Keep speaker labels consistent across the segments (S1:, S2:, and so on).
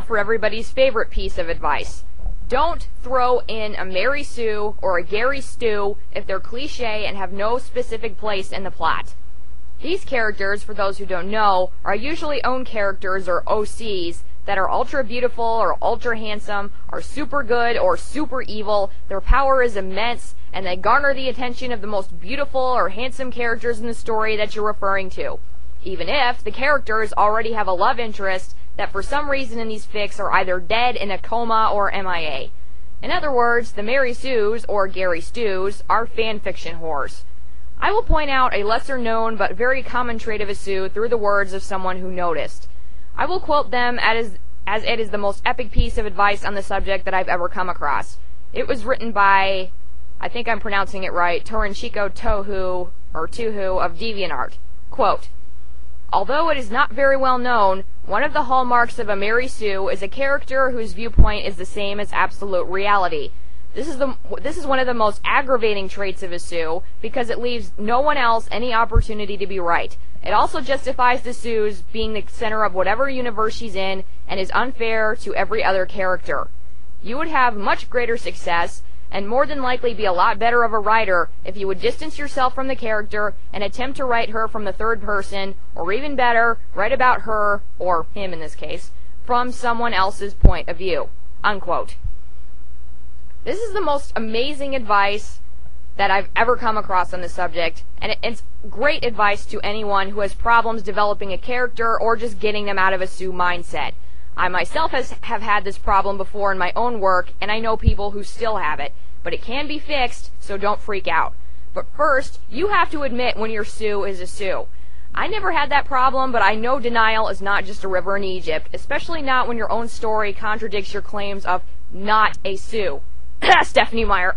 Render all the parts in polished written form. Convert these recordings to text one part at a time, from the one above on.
S1: now for everybody's favorite piece of advice. Don't throw in a Mary Sue or a Gary Stu if they're cliche and have no specific place in the plot. These characters, for those who don't know, are usually own characters or OCs that are ultra beautiful or ultra handsome, or super good or super evil. Their power is immense, and they garner the attention of the most beautiful or handsome characters in the story that you're referring to, even if the characters already have a love interest that for some reason in these fics are either dead, in a coma, or MIA. In other words, the Mary Sues, or Gary Stews, are fanfiction whores. I will point out a lesser known but very common trait of a Sue through the words of someone who noticed. I will quote them as it is the most epic piece of advice on the subject that I've ever come across. It was written by, I think I'm pronouncing it right, Toranchiko Tuhu of DeviantArt. Quote, "Although it is not very well known, one of the hallmarks of a Mary Sue is a character whose viewpoint is the same as absolute reality. This is one of the most aggravating traits of a Sue because it leaves no one else any opportunity to be right. It also justifies the Sue's being the center of whatever universe she's in and is unfair to every other character. You would have much greater success and more than likely be a lot better of a writer if you would distance yourself from the character and attempt to write her from the third person, or even better, write about her, or him in this case, from someone else's point of view." Unquote. This is the most amazing advice that I've ever come across on the subject, and it's great advice to anyone who has problems developing a character or just getting them out of a Sue mindset. I myself have had this problem before in my own work, and I know people who still have it, but it can be fixed, so don't freak out. But first, you have to admit when your Sue is a Sue. I never had that problem, but I know denial is not just a river in Egypt, especially not when your own story contradicts your claims of not a Sue. Stephanie Meyer.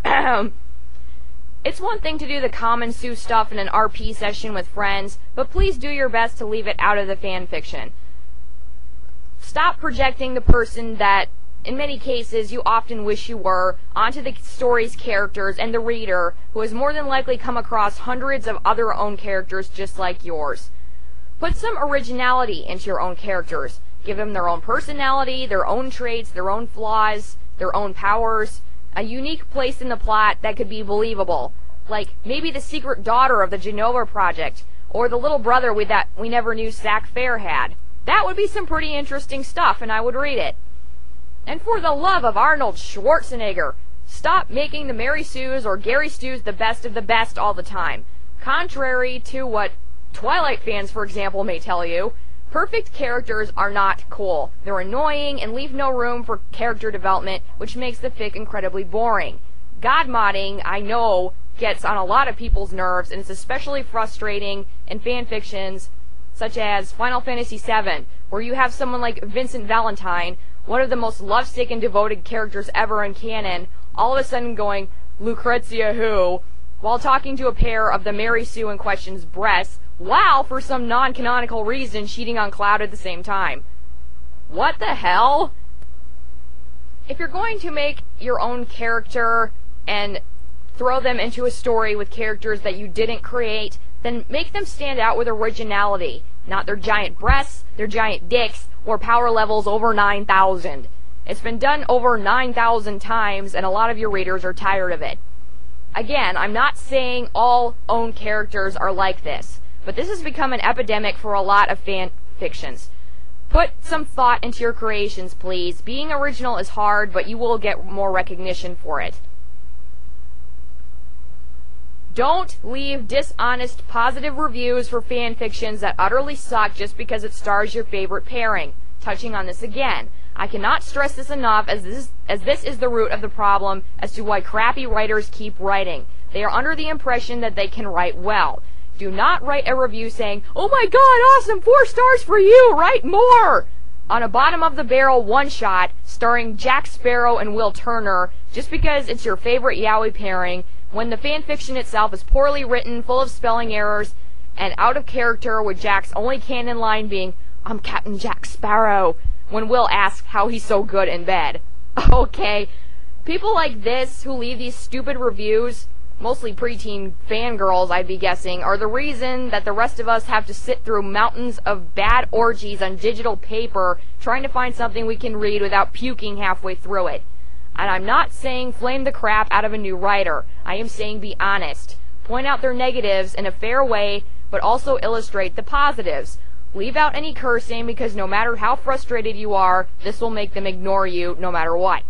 S1: It's one thing to do the common Sue stuff in an RP session with friends, but please do your best to leave it out of the fan fiction. Stop projecting the person that, in many cases, you often wish you were, onto the story's characters and the reader, who has more than likely come across hundreds of other own characters just like yours. Put some originality into your own characters. Give them their own personality, their own traits, their own flaws, their own powers, a unique place in the plot that could be believable, like maybe the secret daughter of the Genova Project, or the little brother we never knew Zach Fair had. That would be some pretty interesting stuff, and I would read it. And for the love of Arnold Schwarzenegger, stop making the Mary Sues or Gary Stews the best of the best all the time. Contrary to what Twilight fans, for example, may tell you, perfect characters are not cool. They're annoying and leave no room for character development, which makes the fic incredibly boring. God modding, I know, gets on a lot of people's nerves, and it's especially frustrating in fan fictions such as Final Fantasy VII, where you have someone like Vincent Valentine, one of the most lovesick and devoted characters ever in canon, all of a sudden going, "Lucrezia who?" while talking to a pair of the Mary Sue in question's breasts, while for some non-canonical reason cheating on Cloud at the same time. What the hell? If you're going to make your own character and throw them into a story with characters that you didn't create, then make them stand out with originality, not their giant breasts, their giant dicks, or power levels over 9,000. It's been done over 9,000 times, and a lot of your readers are tired of it. Again, I'm not saying all own characters are like this, but this has become an epidemic for a lot of fan fictions. Put some thought into your creations, please. Being original is hard, but you will get more recognition for it. Don't leave dishonest, positive reviews for fan fictions that utterly suck just because it stars your favorite pairing. Touching on this again, I cannot stress this enough, as this is the root of the problem as to why crappy writers keep writing. They are under the impression that they can write well. Do not write a review saying, "Oh my god, awesome, 4 stars for you, write more!" on a bottom-of-the-barrel one-shot starring Jack Sparrow and Will Turner just because it's your favorite yaoi pairing, when the fanfiction itself is poorly written, full of spelling errors, and out of character, with Jack's only canon line being, "I'm Captain Jack Sparrow," when Will asks how he's so good in bed. Okay, people like this who leave these stupid reviews mostly preteen fangirls, I'd be guessing, are the reason that the rest of us have to sit through mountains of bad orgies on digital paper trying to find something we can read without puking halfway through it. And I'm not saying flame the crap out of a new writer. I am saying be honest. Point out their negatives in a fair way, but also illustrate the positives. Leave out any cursing, because no matter how frustrated you are, this will make them ignore you no matter what.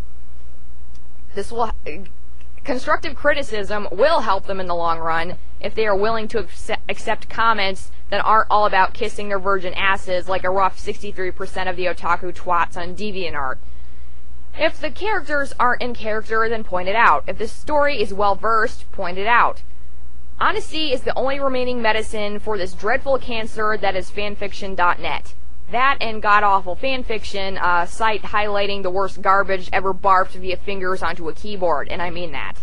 S1: Constructive criticism will help them in the long run if they are willing to accept comments that aren't all about kissing their virgin asses like a rough 63% of the otaku twats on DeviantArt. If the characters aren't in character, then point it out. If the story is well-versed, point it out. Honesty is the only remaining medicine for this dreadful cancer that is fanfiction.net. That and god-awful fanfiction, a site highlighting the worst garbage ever barfed via fingers onto a keyboard, and I mean that.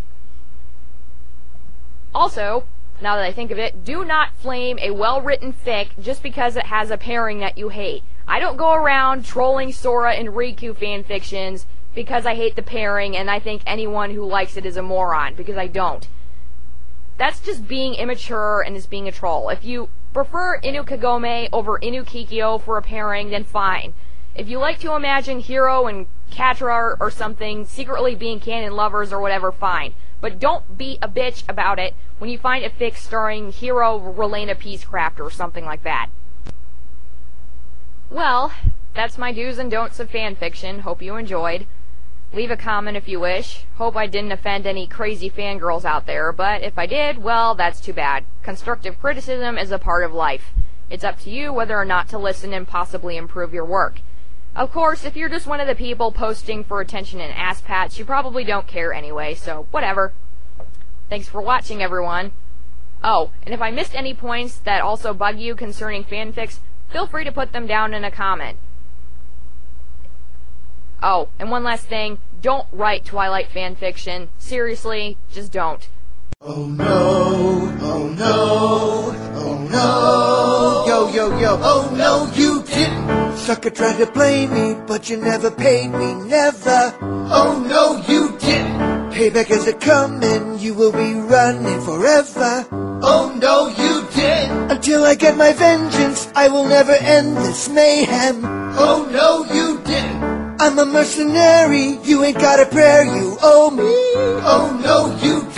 S1: Also, now that I think of it, do not flame a well-written fic just because it has a pairing that you hate. I don't go around trolling Sora and Riku fanfictions because I hate the pairing and I think anyone who likes it is a moron, because I don't. That's just being immature and is being a troll. If you prefer Inu Kagome over Inu Kikyo for a pairing, then fine. If you like to imagine Hiro and Katra or something secretly being canon lovers or whatever, fine. But don't be a bitch about it when you find a fic starring Hiro Relena Peacecraft or something like that. Well, that's my do's and don'ts of fanfiction. Hope you enjoyed. Leave a comment if you wish. Hope I didn't offend any crazy fangirls out there, but if I did, well, that's too bad. Constructive criticism is a part of life. It's up to you whether or not to listen and possibly improve your work. Of course, if you're just one of the people posting for attention and ass pats, you probably don't care anyway, so whatever. Thanks for watching, everyone. Oh, and if I missed any points that also bug you concerning fanfics, feel free to put them down in a comment. Oh, and one last thing, don't write Twilight fanfiction. Seriously, just don't.
S2: Oh no, oh no, oh no, yo, yo, yo, oh no, you didn't. Sucker tried to blame me, but you never paid me, never. Oh no, you didn't. Payback is a coming, you will be running forever. Oh no, you didn't. Until I get my vengeance, I will never end this mayhem. Oh no, you didn't. I'm a mercenary, you ain't got a prayer, you owe me. Oh no, you